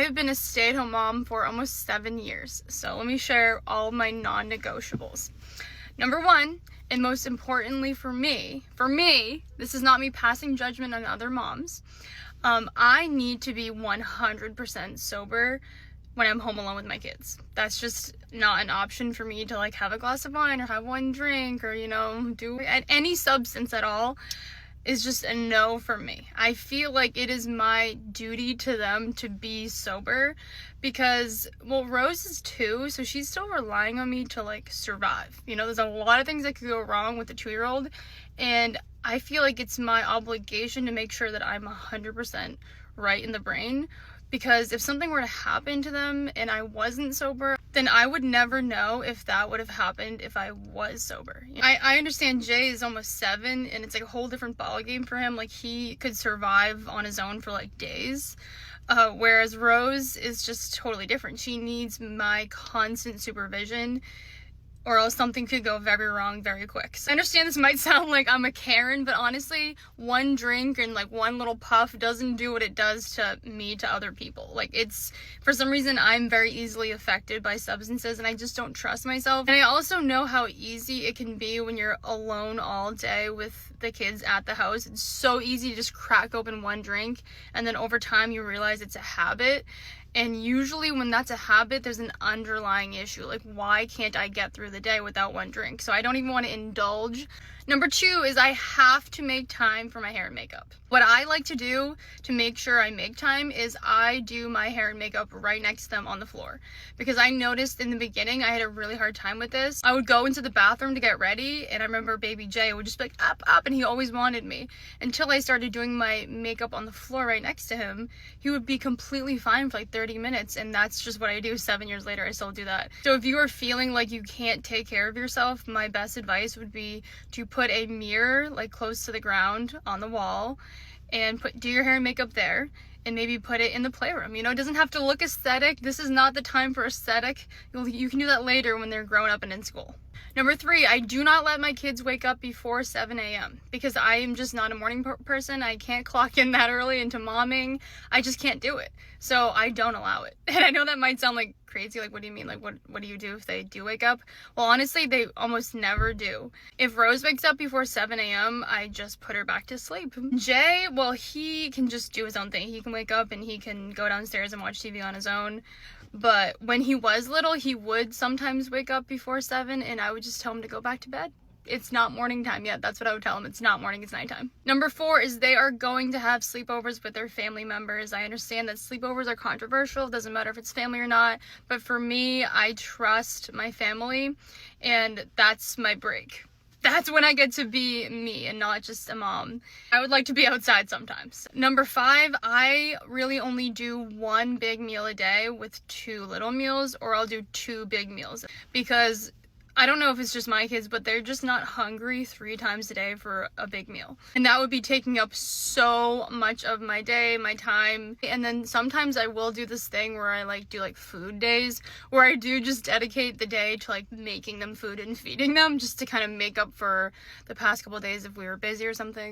have been a stay-at-home mom for almost 7 years, so let me share all of my non-negotiables. Number one, and most importantly for me, this is not me passing judgment on other moms, I need to be 100% sober when I'm home alone with my kids. That's just not an option for me to like have a glass of wine or have one drink or, you know, do any substance at all. Is just a no for me. I feel like it is my duty to them to be sober because, well, Rose is 2, so she's still relying on me to like survive. You know, there's a lot of things that could go wrong with a 2-year-old, and I feel like it's my obligation to make sure that I'm 100% right in the brain. Because if something were to happen to them and I wasn't sober, then I would never know if that would have happened if I was sober. I understand Jay is almost 7 and it's like a whole different ballgame for him. Like he could survive on his own for like days. Whereas Rose is just totally different. She needs my constant supervision, or else something could go very wrong very quick. So I understand this might sound like I'm a Karen, but honestly, one drink and like one little puff doesn't do what it does to me to other people. Like it's, for some reason, I'm very easily affected by substances and I just don't trust myself. And I also know how easy it can be when you're alone all day with the kids at the house. It's so easy to just crack open one drink and then over time you realize it's a habit. And usually when that's a habit, there's an underlying issue. Like, why can't I get through the day without one drink? So I don't even want to indulge. Number 2 is I have to make time for my hair and makeup. What I like to do to make sure I make time is I do my hair and makeup right next to them on the floor. Because I noticed in the beginning I had a really hard time with this. I would go into the bathroom to get ready and I remember baby Jay would just be like, up, and he always wanted me. Until I started doing my makeup on the floor right next to him, he would be completely fine for like 30 minutes, and that's just what I do. 7 years later, I still do that. So if you are feeling like you can't take care of yourself, my best advice would be to put a mirror like close to the ground on the wall and do your hair and makeup there, and maybe put it in the playroom. You know, it doesn't have to look aesthetic. This is not the time for aesthetic. You can do that later when they're grown up and in school. Number 3, I do not let my kids wake up before 7 a.m. because I am just not a morning person. I can't clock in that early into momming. I just can't do it. So I don't allow it. And I know that might sound like crazy. Like, what do you mean? Like, what do you do if they do wake up? Well, honestly, they almost never do. If Rose wakes up before 7 a.m., I just put her back to sleep. Jay, well, he can just do his own thing. He can wake up and he can go downstairs and watch TV on his own. But when he was little, he would sometimes wake up before 7 and I would just tell him to go back to bed. It's not morning time yet. That's what I would tell him. It's not morning, it's nighttime. Number 4 is they are going to have sleepovers with their family members. I understand that sleepovers are controversial. It doesn't matter if it's family or not. But for me, I trust my family and that's my break. That's when I get to be me and not just a mom. I would like to be outside sometimes. Number 5, I really only do 1 big meal a day with 2 little meals, or I'll do 2 big meals because I don't know if it's just my kids, but they're just not hungry 3 times a day for a big meal. And that would be taking up so much of my day, my time. And then sometimes I will do this thing where I do food days, where I do just dedicate the day to like making them food and feeding them just to kind of make up for the past couple of days if we were busy or something.